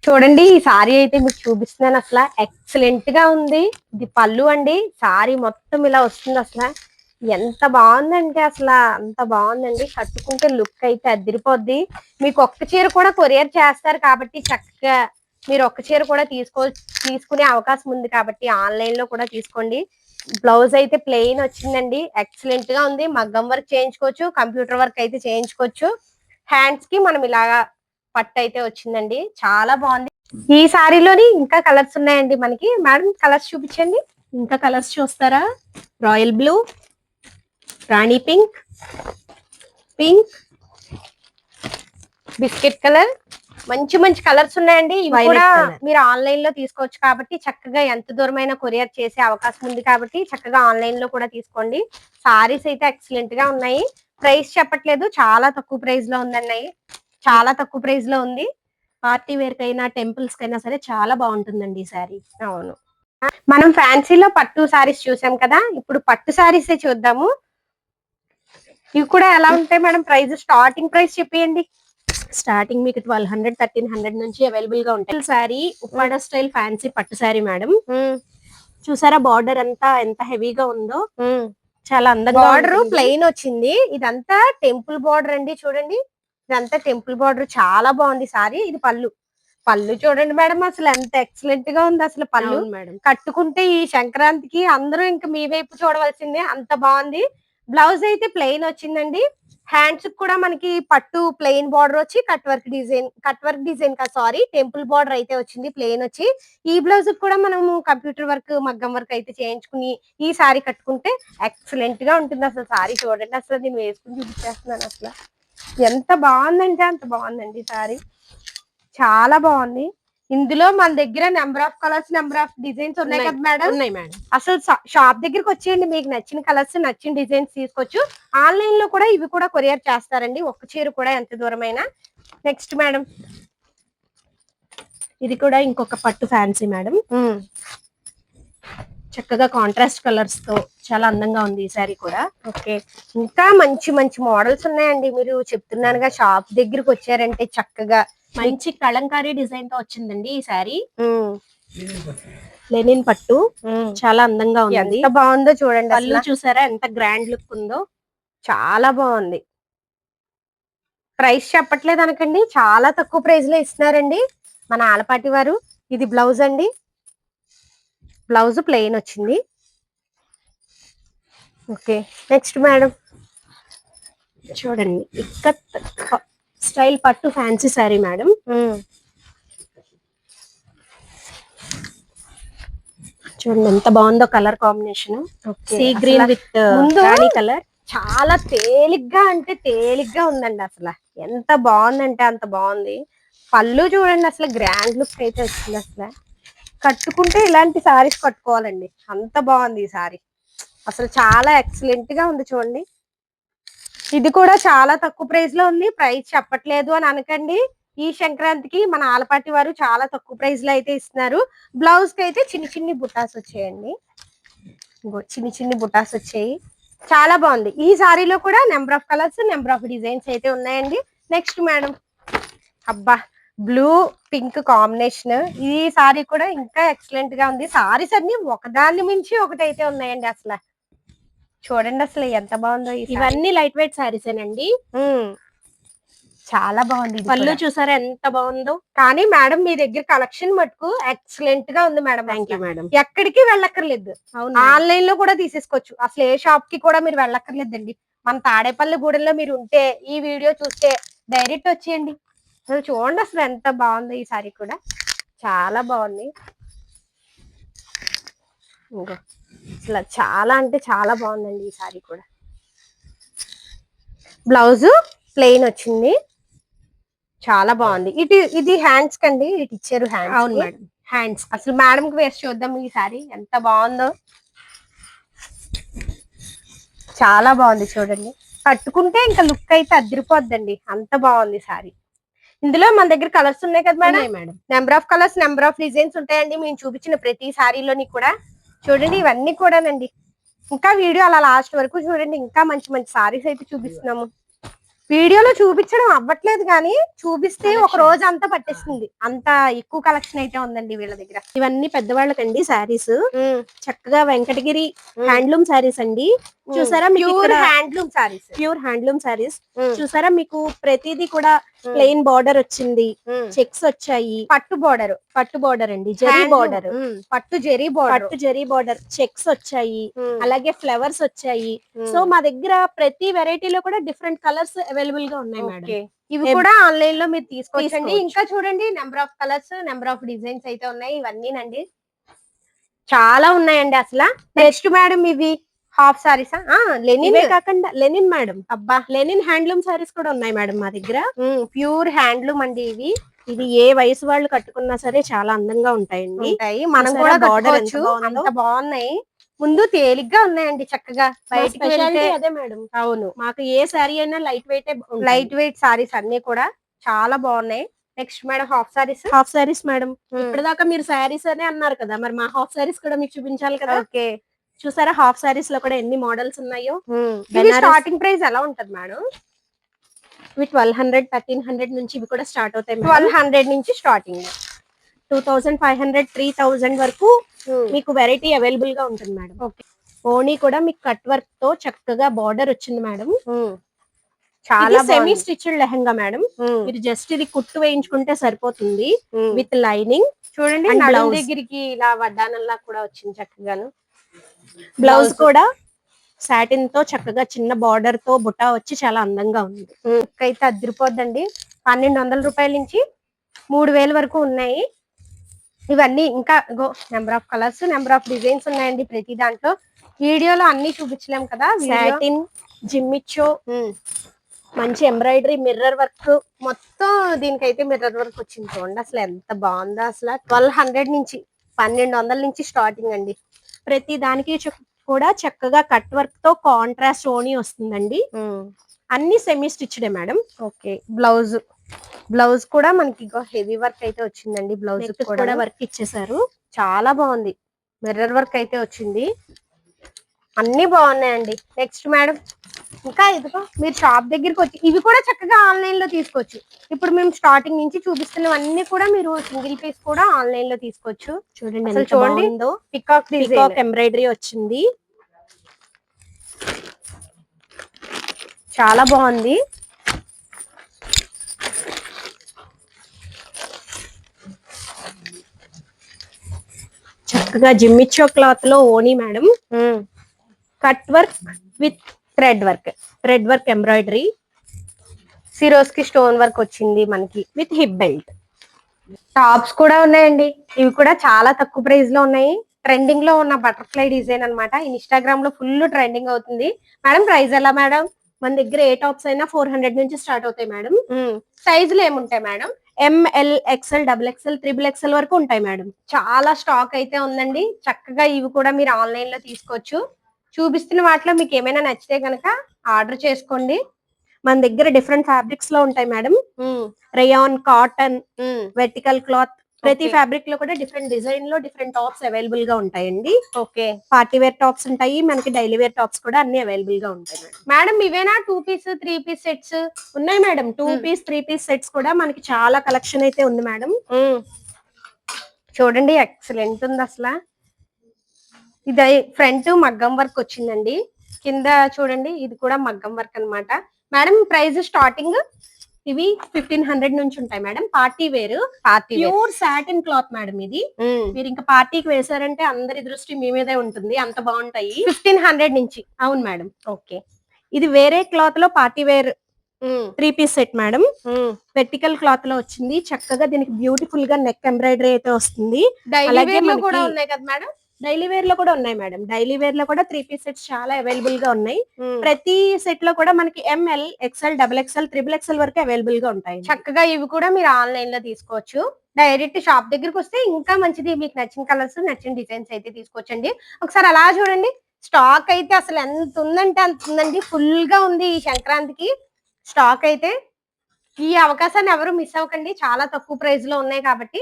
చూడండి ఈ సారీ అయితే మీకు చూపిస్తున్నాను, అసలు ఎక్సలెంట్ గా ఉంది. ఇది పళ్ళు అండి, సారీ మొత్తం ఇలా వస్తుంది. అసలు ఎంత బాగుందంటే అసలు అంత బాగుందండి. కట్టుకుంటే లుక్ అయితే అదిరిపోద్ది. మీకు ఒక్క చీర కూడా కొరియర్ చేస్తారు కాబట్టి చక్కగా మీరు ఒక్క చీర కూడా తీసుకునే అవకాశం ఉంది కాబట్టి ఆన్లైన్ లో కూడా తీసుకోండి. బ్లౌజ్ అయితే ప్లెయిన్ వచ్చిందండి, ఎక్సలెంట్ గా ఉంది. మగ్గం వర్క్ చేయించుకోవచ్చు, కంప్యూటర్ వర్క్ అయితే చేయించుకోవచ్చు. హ్యాండ్స్ కి మనం ఇలాగా పట్టు అయితే వచ్చిందండి, చాలా బాగుంది. ఈ సారీలోని ఇంకా కలర్స్ ఉన్నాయండి మనకి. మేడం కలర్స్ చూపించండి. ఇంకా కలర్స్ చూస్తారా, రాయల్ బ్లూ, రాణి పింక్, పింక్, బిస్కెట్ కలర్, మంచి మంచి కలర్స్ ఉన్నాయండి. ఇవి Violet కూడా colour. మీరు ఆన్లైన్ లో తీసుకోవచ్చు కాబట్టి చక్కగా ఎంత దూరమైనా కొరియర్ చేసే అవకాశం ఉంది కాబట్టి చక్కగా ఆన్లైన్ లో కూడా తీసుకోండి. సారీస్ అయితే ఎక్సలెంట్ గా ఉన్నాయి. ప్రైస్ చెప్పట్లేదు, చాలా తక్కువ ప్రైస్ లో ఉందండి, చాలా తక్కువ ప్రైస్ లో ఉంది. పార్టీ వేర్ కైనా టెంపుల్స్ కైనా సరే చాలా బాగుంటుందండి ఈ శారీ. అవును, మనం ఫ్యాన్సీలో పట్టు సారీస్ చూసాం కదా, ఇప్పుడు పట్టు సారీస్ చూద్దాము. ఇవి కూడా ఎలా ఉంటాయి మేడం? ప్రైస్, స్టార్టింగ్ ప్రైస్ చెప్పేయండి. స్టార్టింగ్ మీకు 1200 1300 నుంచి అవైలబుల్ గా ఉంటాయి. శారీ ఉప్పాడ స్టైల్ ఫ్యాన్సీ పట్టు శారీ మేడం. చూసారా బార్డర్ అంతా ఎంత హెవీగా ఉందో, చాలా అందంగా. బార్డర్ ప్లెయిన్ వచ్చింది, ఇదంతా టెంపుల్ బార్డర్ అండి. చూడండి ఇదంతా టెంపుల్ బార్డర్, చాలా బాగుంది సారీ. ఇది పళ్ళు, పళ్ళు చూడండి మేడం, అసలు ఎంత ఎక్సలెంట్ గా ఉంది అసలు పళ్ళు. మేడం కట్టుకుంటే ఈ సంక్రాంతికి అందరూ ఇంకా మీ వైపు చూడవలసిందే, అంత బాగుంది. బ్లౌజ్ అయితే ప్లెయిన్ వచ్చిందండి. హ్యాండ్స్ కూడా మనకి పట్టు ప్లెయిన్ బార్డర్ వచ్చి కట్ వర్క్ డిజైన్ కా సారీ టెంపుల్ బార్డర్ అయితే వచ్చింది ప్లెయిన్ వచ్చి. ఈ బ్లౌజ్ కూడా మనము కంప్యూటర్ వర్క్ మగ్గం వర్క్ అయితే చేయించుకుని ఈ సారీ కట్టుకుంటే ఎక్సలెంట్ గా ఉంటుంది. అసలు సారీ చూడండి, అసలు నేను వేసుకుని చూపించేస్తున్నాను. అసలు ఎంత బాగుందంటే అంత బాగుందండి సారీ, చాలా బాగుంది. ఇందులో మన దగ్గర number of colours, number of designs ఉన్నాయి కదా మేడం. ఉన్నాయి మేడం. అసలు షాప్ దగ్గరికి వచ్చేయండి, మీకు నచ్చిన కలర్స్ నచ్చిన డిజైన్స్ తీసుకోవచ్చు. ఆన్లైన్ లో కూడా ఇవి కూడా కొరియర్ చేస్తారండి, ఒక్క చీర కూడా ఎంత దూరమైనా. నెక్స్ట్ మేడం, ఇది కూడా ఇంకొక పట్టు ఫ్యాన్సీ మేడం. చక్కగా కాంట్రాస్ట్ కలర్స్ తో చాలా అందంగా ఉంది ఈ సారీ కూడా. ఓకే, ఇంకా మంచి మంచి మోడల్స్ ఉన్నాయండి. మీరు చెప్తున్నానుగా షాప్ దగ్గరికి వచ్చారంటే చక్కగా మంచి కలంకారీ డిజైన్ తో వచ్చిందండి ఈ సారీ. లెనిన్ పట్టు, చాలా అందంగా ఉంది. ఎంత బాగుందో చూడండి, పళ్ళు చూసారా ఎంత గ్రాండ్ లుక్ ఉందో, చాలా బాగుంది. ప్రైస్ చెప్పట్లేదు అనకండి, చాలా తక్కువ ప్రైస్ లో ఇస్తున్నారండి మన ఆలపాటి వారు. ఇది బ్లౌజ్ అండి, బ్లౌజ్ ప్లెయిన్ వచ్చింది. ఓకే, నెక్స్ట్ మేడం చూడండి ఇక్కత్ స్టైల్ పట్టు ఫ్యాన్సీ సారీ మేడం. చూడండి ఎంత బాగుందో colour combination, sea green with Rani colour. చాలా తేలిగ్గా అంటే తేలిగ్గా ఉందండి, అసలు ఎంత బాగుందంటే అంత బాగుంది. పళ్ళు చూడండి, అసలు గ్రాండ్ లుక్ అయితే వచ్చింది. అసలు కట్టుకుంటే ఇలాంటి సారీస్ కట్టుకోవాలండి, అంత బాగుంది ఈ సారీ. అసలు చాలా ఎక్సలెంట్ గా ఉంది చూడండి. ఇది కూడా చాలా తక్కువ ప్రైస్ లో ఉంది, ప్రైస్ చెప్పట్లేదు అని అనకండి. ఈ సంక్రాంతికి మన ఆలపాటి వారు చాలా తక్కువ ప్రైస్ లో అయితే ఇస్తున్నారు. బ్లౌజ్ కి అయితే చిన్ని చిన్ని బుటాస్ వచ్చాయండి, చిన్ని చిన్ని బుటాస్ వచ్చాయి, చాలా బాగుంది. ఈ సారీలో కూడా number of colours, number of designs అయితే ఉన్నాయండి. నెక్స్ట్ మేడం, అబ్బా బ్లూ పింక్ కాంబినేషన్, ఈ సారీ కూడా ఇంకా ఎక్సలెంట్ గా ఉంది. సారీస్ అన్ని ఒకదాన్ని మించి ఒకటి అయితే ఉన్నాయండి. అసలు చూడండి అసలు ఎంత బాగుందో. ఇవన్నీ లైట్ వెయిట్ సారీస్ ఏనండి, చాలా బాగుంది. పళ్ళు చూసారా ఎంత బాగుందో. కానీ మేడం మీ దగ్గర కలెక్షన్ మటుకు ఎక్సలెంట్ గా ఉంది మేడం. Thank you madam. ఎక్కడికి వెళ్ళక్కర్లేదు, ఆన్లైన్ లో కూడా తీసేసుకోవచ్చు. అసలు ఏ షాప్ కి కూడా మీరు వెళ్ళక్కర్లేదండి. మన తాడేపల్లి గూడెంలో మీరు ఉంటే ఈ వీడియో చూస్తే డైరెక్ట్ వచ్చేయండి. అసలు చూడండి అసలు ఎంత బాగుందో ఈ సారీ కూడా, చాలా బాగుంది. అసలు చాలా అంటే చాలా బాగుందండి ఈ సారీ కూడా. బ్లౌజ్ ప్లెయిన్ వచ్చింది, చాలా బాగుంది. ఇది హ్యాండ్స్ కండి, ఇటు ఇచ్చారు హ్యాండ్స్. అవును మేడం, హ్యాండ్స్. అసలు మేడం కి వేసి చూద్దాం ఈ సారీ ఎంత బాగుందో, చాలా బాగుంది చూడండి. కట్టుకుంటే ఇంకా లుక్ అయితే అదిరిపోద్దండి, అంత బాగుంది సారీ. ఇందులో మన దగ్గర కలర్స్ ఉన్నాయి కదా madam. Madam number of colours, number of designs ఉంటాయండి. మేము చూపించిన ప్రతి సారీలోని కూడా చూడండి, ఇవన్నీ కూడానండి. ఇంకా వీడియో అలా లాస్ట్ వరకు చూడండి, ఇంకా మంచి మంచి సారీస్ అయితే చూపిస్తున్నాము. వీడియోలో చూపించడం అవ్వట్లేదు కానీ చూపిస్తే ఒక రోజు అంతా పట్టేస్తుంది, అంత ఎక్కువ కలెక్షన్ అయితే ఉందండి వీళ్ళ దగ్గర. ఇవన్నీ పెద్దవాళ్ళకండి శారీస్, చక్కగా వెంకటగిరి హ్యాండ్లూమ్ శారీస్ అండి. చూసారా pure handloom saris, pure handloom saris. చూసారా మీకు ప్రతిదీ కూడా ప్లెయిన్ బార్డర్ వచ్చింది, చెక్స్ వచ్చాయి, పట్టు బోర్డర్ అండి, జరీ బార్డర్, పట్టు జరీ బార్డర్, చెక్స్ వచ్చాయి, అలాగే ఫ్లవర్స్ వచ్చాయి. సో మా దగ్గర ప్రతి వెరైటీలో కూడా డిఫరెంట్ కలర్స్ అవైలబుల్ గా ఉన్నాయి మేడం. ఇవి కూడా ఆన్లైన్ లో మీరు తీసుకోవచ్చండి. ఇంకా చూడండి, number of colours, number of designs అయితే ఉన్నాయి. ఇవన్నీనండి చాలా ఉన్నాయండి అసలు. నెక్స్ట్ మేడం ఇవి హాఫ్ సారీసా, లెనిన్ కాకుండా లెనిన్ మేడం, అబ్బా, లెనిన్ హ్యాండ్లూమ్ సారీస్ కూడా ఉన్నాయి మేడం మా దగ్గర. ప్యూర్ హ్యాండ్లూమ్ అండి ఇవి. ఇది ఏ వయసు వాళ్ళు కట్టుకున్నా సరే చాలా అందంగా ఉంటాయండి. మనం కూడా కట్టుకోవచ్చు, అంత బాగున్నాయి. ముందు తేలిగ్గా ఉన్నాయండి, చక్కగా బయటికి వెళ్తే అదే మేడం. అవును, మాకు ఏ సారీ అయినా లైట్ వెయిట్ సారీస్ అన్ని కూడా చాలా బాగున్నాయి. Next madam half saris madam. ఇప్పటిదాకా మీరు సారీస్ అనే అన్నారు కదా, మరి మా హాఫ్ సారీస్ కూడా మీకు చూపించాలి కదా. ఓకే, చూసారా హాఫ్ సారీస్ లో కూడా ఎన్ని మోడల్స్ ఉన్నాయో. స్టార్టింగ్ ప్రైస్ ఎలా ఉంటది మేడం? ఇవి 1200, 1300 నుంచి ఇవి కూడా స్టార్ట్ అవుతాయి. 1200 నుంచి స్టార్టింగ్, 2500, 3000 వరకు మీకు వెరైటీ అవైలబుల్ గా ఉంటుంది మేడం. ఓకే, ఓనీ కూడా మీకు కట్ వర్క్ తో చక్కగా బార్డర్ వచ్చింది మేడం. చాలా సెమీ స్టిచ్డ్ లెహంగా మేడం. మీరు జస్ట్ ఇది కుట్టు వేయించుకుంటే సరిపోతుంది విత్ లైనింగ్. చూడండి, నడుము దగ్గరికి ఇలా వడ్డానంలా కూడా వచ్చింది చక్కగాను. బ్లౌజ్ కూడా సాటిన్ తో చక్కగా చిన్న బార్డర్ తో బుటా వచ్చి చాలా అందంగా ఉంది. అయితే అదిరిపోద్దండి. 1200 రూపాయల నుంచి 3000 వరకు ఉన్నాయి. ఇవన్నీ ఇంకా number of colours, number of designs ఉన్నాయండి ప్రతి దాంట్లో. వీడియోలో అన్ని చూపించలేం కదా. సాటిన్, జిమ్మిచ్చో, మంచి ఎంబ్రాయిడరీ, మిర్రర్ వర్క్, మొత్తం దీనికైతే మిర్రర్ వర్క్ వచ్చింది. చూడండి అసలు ఎంత బాగుందో. అసలు 1200 నుంచి 1200 నుంచి స్టార్టింగ్ అండి. ప్రతి దానికి కూడా చక్కగా కట్ వర్క్ తో కాంట్రాస్ట్ ఓనీ వస్తుందండి. అన్ని సెమీ స్టిచ్డే మేడం. ఓకే, బ్లౌజ్ కూడా మనకి హెవీ వర్క్ అయితే వచ్చిందండి. బ్లౌజ్ కూడా వర్క్ ఇచ్చేసారు, చాలా బాగుంది. మిర్రర్ వర్క్ అయితే వచ్చింది, అన్ని బాగున్నాయండి. నెక్స్ట్ మేడం ఇంకా ఇదిగో మీరు షాప్ దగ్గరికి వచ్చి ఇవి కూడా చక్కగా ఆన్లైన్ లో తీసుకోవచ్చు. ఇప్పుడు మేము స్టార్టింగ్ నుంచి చూపిస్తున్నవన్నీ కూడా మీరు సింగిల్ పీస్ కూడా ఆన్లైన్ లో తీసుకోవచ్చు. చూడండి చూడండి, పికాక్ ఎంబ్రాయిడరీ వచ్చింది, చాలా బాగుంది. చక్కగా జిమ్మిచ్చో క్లాత్ లో ఓనీ madam. Cut work with thread work embroidery, సిరోస్ కి స్టోన్ వర్క్ వచ్చింది మనకి విత్ హిప్ బెల్ట్. టాప్స్ కూడా ఉన్నాయండి. ఇవి కూడా చాలా తక్కువ ప్రైస్ లో ఉన్నాయి. ట్రెండింగ్ లో ఉన్న బటర్ఫ్లై డిజైన్ అన్నమాట. ఇన్స్టాగ్రామ్ లో ఫుల్ ట్రెండింగ్ అవుతుంది. మేడం ప్రైస్ ఎలా మేడం? మన దగ్గర ఏ టాప్స్ అయినా 400 నుంచి స్టార్ట్ అవుతాయి మేడం. సైజులు ఏముంటాయి madam? ML, XL, XXL, XXL వరకు ఉంటాయి మేడం. చాలా స్టాక్ అయితే ఉందండి. చక్కగా ఇవి కూడా మీరు ఆన్లైన్ లో తీసుకోవచ్చు. చూపిస్తున్న వాటిలో మీకు ఏమైనా నచ్చితే గనక ఆర్డర్ చేసుకోండి. మన దగ్గర డిఫరెంట్ ఫ్యాబ్రిక్స్ లో ఉంటాయి madam. Rayon, cotton, vertical cloth, ప్రతి ఫ్యాబ్రిక్ లో కూడా డిఫరెంట్ డిజైన్ లో డిఫరెంట్ టాప్స్ అవైలబుల్ గా ఉంటాయండి. ఓకే, పార్టీ వేర్ టాప్స్ ఉంటాయి, మనకి డైలీ వేర్ టాప్స్ కూడా అన్ని అవైలబుల్ గా ఉంటాయి మేడం. ఇవేనా 2 పీస్ 3 పీస్ సెట్స్ ఉన్నాయి మేడం. 2 పీస్ 3 పీస్ సెట్స్ కూడా మనకి చాలా కలెక్షన్ అయితే ఉంది మేడం. చూడండి ఎక్సలెంట్ ఉంది అసలు. ఇది ఫ్రంట్ మగ్గం వర్క్ వచ్చిందండి, కింద చూడండి ఇది కూడా మగ్గం వర్క్ అన్నమాట. మేడం ప్రైస్ స్టార్టింగ్ ఇవి 1500 నుంచి ఉంటాయి madam. Party wear, pure satin cloth madam. ఇది మీరు ఇంకా పార్టీకి వేసారంటే అందరి దృష్టి మీ మీదే ఉంటుంది, అంత బాగుంటాయి. 1500 నుంచి. అవును మేడం. ఓకే, ఇది వేరే క్లాత్ లో party wear 3 piece set madam. Vertical cloth లో వచ్చింది. చక్కగా దీనికి బ్యూటిఫుల్ గా నెక్ ఎంబ్రాయిడరీ అయితే వస్తుంది. డైలీ వేర్ లో కూడా ఉన్నాయి కదా మేడం? డైలీ వేర్ లో కూడా ఉన్నాయి మేడం. డైలీ వేర్ లో కూడా 3 పీస్ సెట్స్ చాలా అవైలబుల్ గా ఉన్నాయి. ప్రతి సెట్ లో కూడా మనకి ఎంఎల్, ఎక్స్ఎల్, XXL, XXL వరకు అవైలబుల్ గా ఉంటాయి. చక్కగా ఇవి కూడా మీరు ఆన్లైన్ లో తీసుకోవచ్చు. డైరెక్ట్ షాప్ దగ్గరికి వస్తే ఇంకా మంచిది. మీకు నచ్చిన కలర్స్, నచ్చిన డిజైన్స్ అయితే తీసుకోవచ్చండి. ఒకసారి అలా చూడండి, స్టాక్ అయితే అసలు ఎంత ఉందంటే అంత ఉందండి, ఫుల్ గా ఉంది ఈ సంక్రాంతికి స్టాక్ అయితే. ఈ అవకాశాన్ని ఎవరు మిస్ అవ్వకండి, చాలా తక్కువ ప్రైస్ లో ఉన్నాయి కాబట్టి.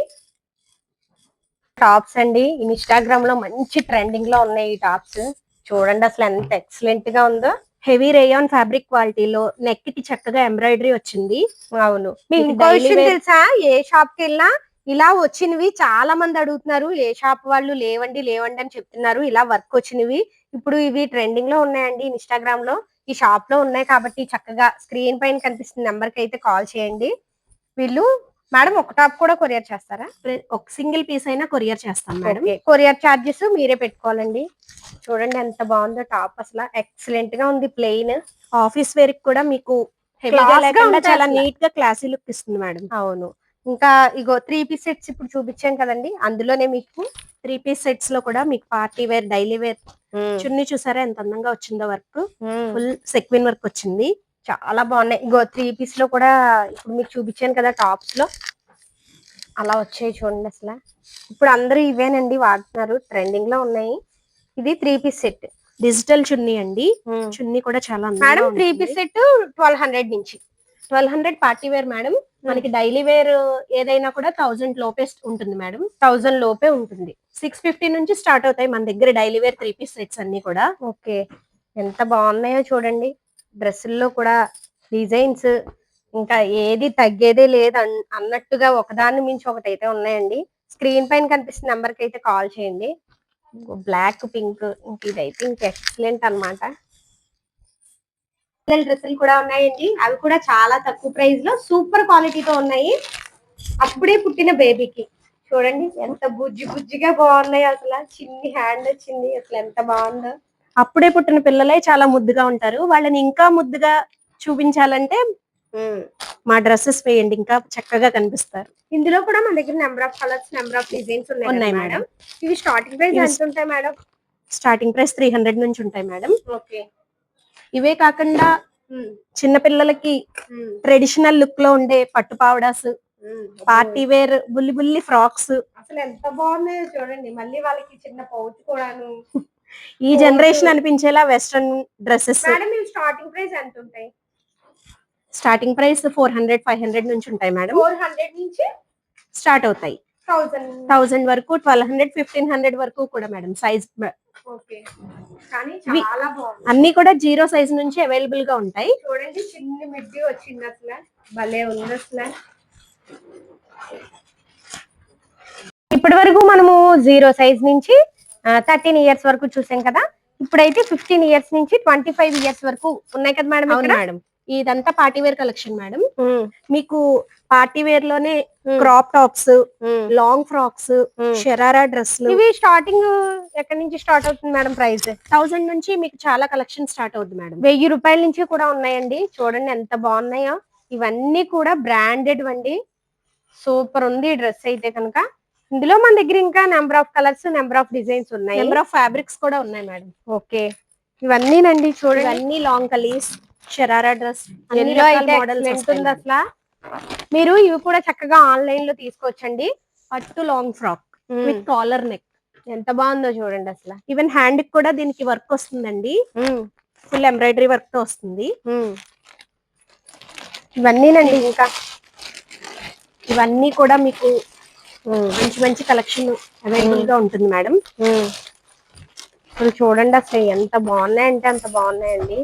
టాప్స్ అండి, ఇన్స్టాగ్రామ్ లో మంచి ట్రెండింగ్ లో ఉన్నాయి ఈ టాప్స్. చూడండి అసలు ఎంత ఎక్సలెంట్ గా ఉందో. హెవీ రేయాన్ ఫ్యాబ్రిక్ క్వాలిటీలో నెక్ కి చక్కగా ఎంబ్రాయిడరీ వచ్చింది. అవును, మీకు ఇది ఇంకో daily విషయం wear- తెలుసా, ఏ షాప్ కి వెళ్ళినా ఇలా వచ్చినవి చాలా మంది అడుగుతున్నారు. ఏ షాప్ వాళ్ళు లేవండి లేవండి అని చెప్తున్నారు. ఇలా వర్క్ వచ్చినవి ఇప్పుడు ఇవి ట్రెండింగ్ లో ఉన్నాయండి ఇన్స్టాగ్రామ్ లో. ఈ షాప్ లో ఉన్నాయి కాబట్టి చక్కగా స్క్రీన్ పైన కనిపిస్తున్న నెంబర్ కి అయితే కాల్ చేయండి. వీళ్ళు మేడం ఒక టాప్ కూడా కొరియర్ చేస్తారా? ఒక సింగిల్ పీస్ అయినా కొరియర్ చేస్తాం మేడం. ఓకే, కొరియర్ చార్జెస్ మీరే పెట్టుకోవాలండి. చూడండి ఎంత బాగుందో టాప్, అసలు ఎక్సలెంట్ గా ఉంది. ప్లెయిన్ ఆఫీస్ వేర్ కి కూడా మీకు హెవీగా Class గా లేకుండా ఉంటాయి చాలా అసలు. నీట్ గా క్లాసీ లుక్ ఇస్తుంది మేడం. అవును, ఇంకా ఇగో 3 పీస్ సెట్స్ ఇప్పుడు చూపించాం కదండి, అందులోనే మీకు 3 పీస్ సెట్స్ లో కూడా మీకు పార్టీ వేర్, డైలీ వేర్ చున్నీ చూసారా ఎంత అందంగా వచ్చిందో. వర్క్ ఫుల్ సెక్విన్ వర్క్ వచ్చింది. చాలా బాగున్నాయి. ఇగో 3 పీస్ లో కూడా ఇప్పుడు మీకు చూపించాను కదా టాప్స్ లో, అలా వచ్చాయి చూడండి. అసలు ఇప్పుడు అందరూ ఇవేనండి వాడుతున్నారు, ట్రెండింగ్ లో ఉన్నాయి. ఇది 3 పీస్ సెట్ డిజిటల్ చున్నీ అండి. చున్నీ కూడా చాలా మేడం. అందంగా 3 ఉంటుంది. పీస్ సెట్ 1200 నుంచి. 1200 పార్టీ వేర్ మేడం. మనకి డైలీ వేర్ ఏదైనా కూడా 1000 లోపే ఉంటుంది మేడం. 1000 లోపే ఉంటుంది. 650 నుంచి స్టార్ట్ అవుతాయి మన దగ్గర డైలీ వేర్ 3 పీస్ సెట్స్ అన్ని కూడా. ఓకే, ఎంత బాగున్నాయో చూడండి. డ్రెస్సుల్లో కూడా డిజైన్స్ ఇంకా ఏది తగ్గేదే లేదు అన్నట్టుగా ఒకదాన్ని మించి ఒకటి అయితే ఉన్నాయండి. స్క్రీన్ పైన కనిపిస్తున్న నెంబర్ కి అయితే కాల్ చేయండి. బ్లాక్, పింక్, ఇంక ఇదైతే ఇంక ఎక్సలెంట్ అన్నమాట. డ్రెస్సులు కూడా ఉన్నాయండి, అవి కూడా చాలా తక్కువ ప్రైస్ లో సూపర్ క్వాలిటీతో ఉన్నాయి. అప్పుడే పుట్టిన బేబీకి చూడండి ఎంత బుజ్జి బుజ్జిగా బాగున్నాయి. అసలు చిన్ని హ్యాండ్ వచ్చింది, అసలు ఎంత బాగుందో. అప్పుడే పుట్టిన పిల్లలే చాలా ముద్దుగా ఉంటారు. వాళ్ళని ఇంకా ముద్దుగా చూపించాలంటే మా డ్రెస్సెస్ వేయండి, ఇంకా చక్కగా కనిపిస్తారు. ఇందులో కూడా మన దగ్గర number of colours, number of designs ఉన్నాయి ఉన్నాయి మేడం. ఇవి స్టార్టింగ్ ప్రైస్ ఇవి ఎంత ఉంటాయి మేడం? స్టార్టింగ్ ప్రైస్ 300 నుంచి ఉంటాయి మేడం. ఓకే, ఇవే కాకుండా చిన్న పిల్లలకి ట్రెడిషనల్ లుక్ లో ఉండే పట్టు పావడాస్, పార్టీ వేర్ బుల్లి బుల్లి ఫ్రాక్స్ అసలు ఎంత బాగున్నాయో చూడండి. మళ్ళీ వాళ్ళకి చిన్న పౌచ్ కూడాను. ఈ జనరేషన్ అనిపించేలా వెస్ట్రన్ డ్రెస్సెస్. మేడం ఇవి స్టార్టింగ్ ప్రైస్ ఎంత ఉంటాయి? స్టార్టింగ్ ప్రైస్ 400, 500 నుంచి ఉంటాయి మేడం. 400 నుంచి స్టార్ట్ అవుతాయి. 1000 వరకు, 1200, 1500 వరకు కూడా మేడం సైజ్. ఓకే, కానీ చాలా బాగుంది. అన్ని కూడా 0 సైజ్ నుంచి అవైలబుల్ గా ఉంటాయి. చూడండి చిన్ని మిడ్డీ వచ్చింది, అసలు భలే ఉంది. అసలు ఇప్పటి వరకు మనము 0 సైజ్ నుంచి 13 ఇయర్స్ వరకు చూసాం కదా. ఇప్పుడైతే 15 ఇయర్స్ నుంచి 25 ఇయర్స్ వరకు ఉన్నాయి కదా మేడం. అవును మేడం, ఇదంతా పార్టీ వేర్ కలెక్షన్ మేడం. మీకు పార్టీ వేర్ లోనే crop tops, long frocks, sharara డ్రెస్లు. ఇవి స్టార్టింగ్ ఎక్కడి నుంచి స్టార్ట్ అవుతుంది మేడం? ప్రైస్ 1000 నుంచి మీకు చాలా కలెక్షన్ స్టార్ట్ అవుతుంది మేడం. 1000 రూపాయల నుంచి కూడా ఉన్నాయండి. చూడండి ఎంత బాగున్నాయో. ఇవన్నీ కూడా బ్రాండెడ్ అండి, సూపర్ ఉంది ఈ డ్రెస్ అయితే కనుక. ఇందులో మన దగ్గర ఇంకా number of colours, number of designs ఉన్నాయి, నెంబర్ ఆఫ్ ఫ్యాబ్రిక్స్ కూడా ఉన్నాయి మేడం. ఓకే, ఇవన్నీనండి చూడండి. ఇవన్నీ లాంగ్ కలీస్, షరారా డ్రెస్, ఎల్లో అయితే ఎక్సలెంట్ ఉంది అసలు. మీరు ఇవి కూడా చక్కగా ఆన్లైన్ లో తీసుకోవచ్చండి. పట్టు long frock with collar neck ఎంత బాగుందో చూడండి అసలు. ఈవెన్ హ్యాండ్ కి కూడా దీనికి వర్క్ వస్తుందండి, ఫుల్ ఎంబ్రాయిడరీ వర్క్ తో వస్తుంది. ఇవన్నీనండి ఇంకా ఇవన్నీ కూడా మీకు మంచి మంచి కలెక్షన్ అవైలబుల్ గా ఉంటుంది మేడం. ఇప్పుడు చూడండి అసలు ఎంత బాగున్నాయంటే అంత బాగున్నాయండి.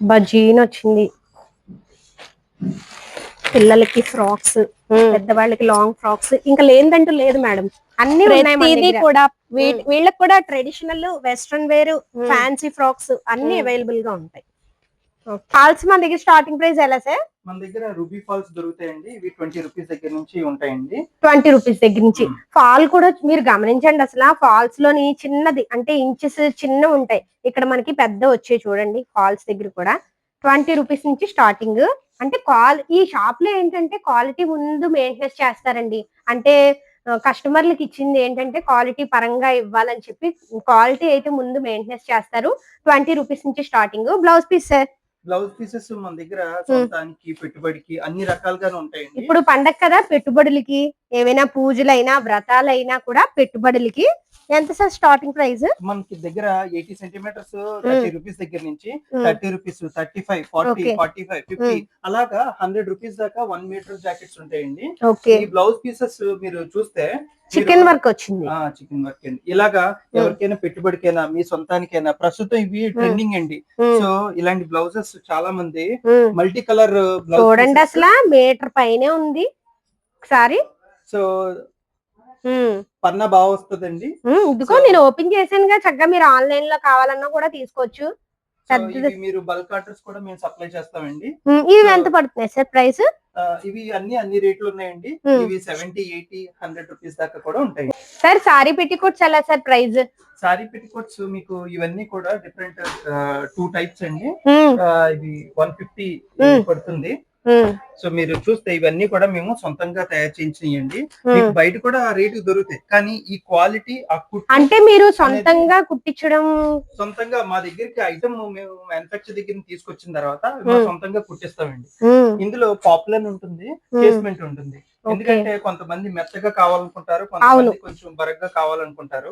బజీన్ వచ్చింది, పిల్లలకి ఫ్రాక్స్, పెద్దవాళ్ళకి లాంగ్ ఫ్రాక్స్, ఇంకా లేదంటూ లేదు మేడం. అన్ని ప్రతిదీ కూడా వీళ్ళకి కూడా traditional, western wear, fancy frocks అన్ని అవైలబుల్ గా ఉంటాయి. ఫాల్స్ మన దగ్గర స్టార్టింగ్ ప్రైస్ ఎలా సార్? మన దగ్గర రూబీ ఫాల్స్ దొరుకుతాయండి. ఇవి 20 రూపీస్ దగ్గర నుంచి ఉంటాయండి. 20 రూపీస్ దగ్గర నుంచి. ఫాల్ కూడా మీరు గమనించండి అసలు. ఫాల్స్ లోని చిన్నది అంటే ఇంచెస్ చిన్న ఉంటాయి, ఇక్కడ మనకి పెద్ద వచ్చే చూడండి. ఫాల్స్ దగ్గర కూడా 20 రూపీస్ నుంచి స్టార్టింగ్. అంటే ఈ షాప్ లో ఏంటంటే క్వాలిటీ ముందు మెయింటెనెన్స్ చేస్తారండి. అంటే కస్టమర్లకు ఇచ్చింది ఏంటంటే క్వాలిటీ పరంగా ఇవ్వాలని చెప్పి క్వాలిటీ అయితే ముందు మెయింటెనెన్స్ చేస్తారు. 20 రూపీస్ నుంచి starting. Blouse piece sir? Blouse pieces మన దగ్గర సొంతానికి, పెట్టుబడికి అన్ని రకాలుగానే ఉంటాయండి. ఇప్పుడు పండగ కదా, పెట్టుబడులకి ఏమైనా పూజలైనా వ్రతాలైనా కూడా పెట్టుబడులకి ఎంత సార్ స్టార్టింగ్ ప్రైస్? మనకి దగ్గర 80 సెంటీమీటర్స్ 30 రూపీస్ దగ్గర నుంచి 30 రూపీస్, 35, 40, Okay. 45, 50 అలాగా 100 రూపీస్ దాకా 1 మీటర్ జాకెట్స్ ఉంటాయండి. ఓకే, ఈ బ్లౌజ్ పీసెస్ మీరు చూస్తే చికెన్ వర్క్ వచ్చింది. చికెన్ వర్క్ అండి. ఇలాగా ఎవరికైనా పెట్టుబడికైనా మీ సొంతానికైనా ప్రస్తుతం ఇవి ట్రెండింగ్ అండి. సో ఇలాంటి బ్లౌజెస్ చాలా మంది మల్టీ కలర్ చూడండి అసలు మీటర్ పైనే ఉంది ఒకసారి. సో పన్నా బాగా వస్తుందండి. ఇదిగో నేను ఓపెన్ చేశానుగా, చక్కగా మీరు ఆన్లైన్ లో కావాలన్నా కూడా తీసుకోవచ్చు. సో ఇవి మీరు బల్క్ ఆర్డర్స్ కూడా మేము సప్లై చేస్తామండి. ఇవి ఎంత పడుతున్నాయి సార్ ప్రైస్? ఇవి అన్ని రేట్లు ఉన్నాయండి. ఇవి 70, 80, 100 రూపీస్ దాకా కూడా ఉంటాయి. సార్ సారీ పెట్టికోట్స్ ఎలా సార్ ప్రైస్? సారీ పెట్టికోట్స్ మీకు ఇవన్నీ కూడా డిఫరెంట్ 2 టైప్స్ అండి. ఇది 150 పడుతుంది. సో మీరు చూస్తే ఇవన్నీ కూడా మేము సొంతంగా తయారు చేయించినాయండి. మీకు బయట కూడా ఆ రేటు దొరుకుతాయి, కానీ ఈ క్వాలిటీ అంటే మీరు సొంతంగా కుట్టించడం, సొంతంగా మా దగ్గరికి ఐటమ్ మేము మ్యానుఫాక్చర్ దగ్గర తీసుకొచ్చిన తర్వాత మా సొంతంగా కుట్టిస్తామండి. ఇందులో పాపులర్ ఉంటుంది, ప్లేస్మెంట్ ఉంటుంది. ఎందుకంటే కొంతమంది మెత్తగా కావాలనుకుంటారు, కొంతమంది కొంచెం బరగ్గా కావాలనుకుంటారు.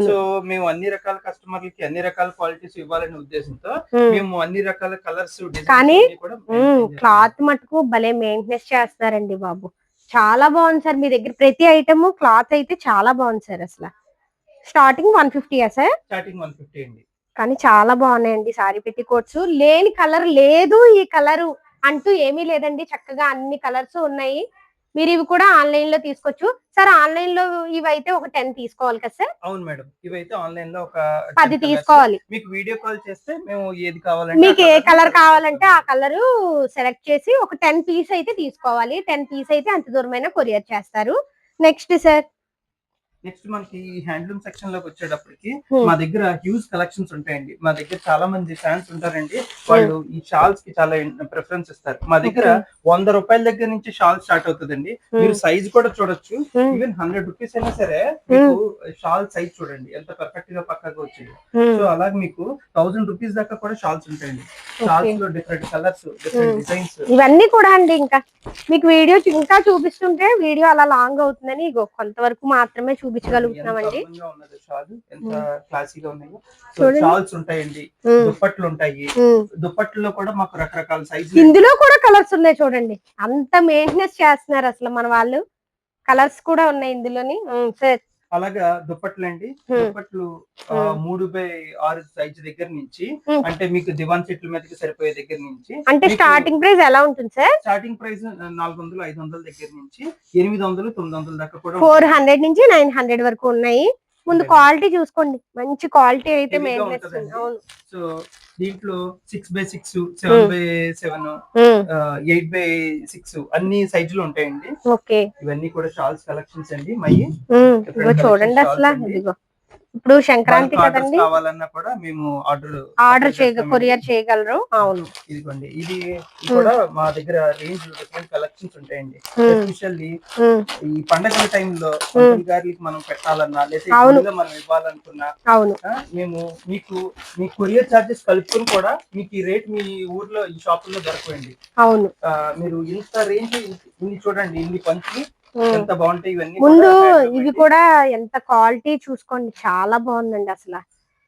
సో మేము అన్ని రకాల కస్టమర్లకి అన్ని రకాల క్వాలిటీస్ ఇవ్వాలనే ఉద్దేశంతో మేము అన్ని రకాల కలర్స్ కానీ క్లాత్ మటుకు భలే మెయింటెనెన్స్ చేస్తారండి బాబు. చాలా బాగుంది సార్ మీ దగ్గర ప్రతి ఐటమ్. క్లాత్ అయితే చాలా బాగుంది సార్. అసలు స్టార్టింగ్ 150 సార్? స్టార్టింగ్ 150 అండి. కానీ చాలా బాగున్నాయండి సారీ పెట్టికోట్స్. లేని కలర్ లేదు, ఈ కలర్ అంటూ ఏమీ లేదండి. చక్కగా అన్ని కలర్స్ ఉన్నాయి. మీరు ఇవి కూడా ఆన్లైన్ లో తీసుకోవచ్చు సార్. ఆన్లైన్ లో ఇవైతే ఒక 10 తీసుకోవాలి కదా సార్? అవును మేడం, ఇవైతే ఆన్లైన్ లో ఒక 10 తీసుకోవాలి. మీకు వీడియో కాల్ చేస్తే మేము ఏది కావాలంటే మీకు ఏ కలర్ కావాలంటే ఆ కలర్ సెలెక్ట్ చేసి ఒక 10 పీస్ అయితే తీసుకోవాలి. 10 పీస్ అయితే అంత దూరమైనా కొరియర్ చేస్తారు. నెక్స్ట్ సార్, నెక్స్ట్ మనకి ఈ హ్యాండ్లూమ్ సెక్షన్ లోకి వచ్చేటప్పటికి మా దగ్గర హ్యూజ్ కలెక్షన్స్ ఉంటాయండి. మా దగ్గర చాలా మంది ఫ్యాన్స్ ఉంటారండి, వాళ్ళు ఈ షాల్స్ కి చాలా ప్రిఫరెన్స్ ఇస్తారు. మా దగ్గర 100 రూపాయల దగ్గర నుంచి షాల్ స్టార్ట్ అవుతుందండి. మీరు సైజ్ కూడా చూడొచ్చు. ఈవెన్ 100 రూపీస్ అయినా సరే మీకు షాల్ సైజ్ చూడండి ఎంత పర్ఫెక్ట్ గా పక్కగా వచ్చింది. సో అలాగే మీకు 1000 రూపీస్ దాకా కూడా షాల్స్ ఉంటాయండి. షాల్స్ లో డిఫరెంట్ కలర్స్, డిఫరెంట్ డిజైన్స్, ఇవన్నీ కూడా అండి. ఇంకా మీకు వీడియో ఇంకా చూపిస్తుంటే వీడియో అలా లాంగ్ అవుతుందని ఇగో కొంతవరకు మాత్రమే చూపించగలుగుతున్నామండి. ఎంత క్లాసీగా ఉన్నాయో. షాల్స్ ఉంటాయండి, దుప్పట్లు ఉంటాయి. దుప్పట్లో కూడా మాకు రకరకాల సైజు, ఇందులో కూడా కలర్స్ ఉన్నాయి చూడండి. అంత మెయింటెనెన్స్ చేస్తున్నారు అసలు మన వాళ్ళు. కలర్స్ కూడా ఉన్నాయి ఇందులోని. సార్ అలాగా దుప్పట్లు అండి. దుప్పట్లు 3x6 సైజ్ దగ్గర నుంచి, అంటే మీకు దివాన్ సెట్ల మీదకి సరిపోయే దగ్గర నుంచి. అంటే స్టార్టింగ్ ప్రైస్ ఎలా ఉంటుంది సార్? స్టార్టింగ్ ప్రైస్ 400, 500 దగ్గర నుంచి 800, 900 దాకా కూడా 400 నుంచి 900 వరకు ఉన్నాయి. ముందు క్వాలిటీ చూసుకోండి, మంచి క్వాలిటీ అయితే మెయింటెనెన్స్. అవును. సో దీంట్లో 6x6, 7x7, 8x6 అన్ని సైజులు ఉంటాయండి. ఓకే, ఇవన్నీ కూడా షాల్స్ కలెక్షన్స్ అండి. మయి చూడండి అసలు. ఇదిగో ఇప్పుడు సంక్రాంతి కదండి, కావాలన్నా కూడా మేము ఆర్డర్ కొరియర్ చేయగలరు. అవును, ఇదిగోండి. ఇది కూడా మా దగ్గర రేంజ్ డిఫరెంట్ కలెక్షన్స్ ఉంటాయండి. ఎస్పెషల్లీ ఈ పండగల టైంలో గారికి మనం పెట్టాలన్నా, లేదా మనం ఇవ్వాలనుకున్నా, అవును, మేము మీకు మీ కొరియర్ చార్జెస్ కలుపుకొని కూడా మీకు ఈ రేట్ మీ ఊర్లో ఈ షాపుల్లో దొరకండి. అవును, మీరు ఇంత రేంజ్ ఇన్ని చూడండి, ఇన్ని పంచి ఎంత బాగుంటాయి ఇవన్నీ. ముందు ఇవి కూడా ఎంత క్వాలిటీ చూసుకోండి, చాలా బాగుందండి అసలు.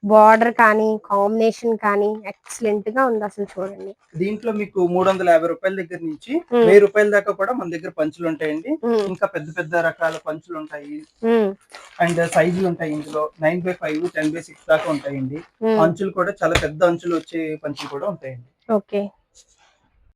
బార్డర్ కానీ కాంబినేషన్ కానీ ఎక్సలెంట్ గా ఉంది అసలు. చూడండి, దీంట్లో మీకు 350 రూపాయల దగ్గర నుంచి 1000 రూపాయల దాకా కూడా మన దగ్గర పంచులు ఉంటాయండి. ఇంకా పెద్ద పెద్ద రకాల పంచులు ఉంటాయి, అండ్ సైజులు ఉంటాయి. ఇందులో 9x5, 10x6 దాకా ఉంటాయండి. అంచులు కూడా చాలా పెద్ద అంచులు వచ్చే పంచులు కూడా ఉంటాయండి. ఓకే,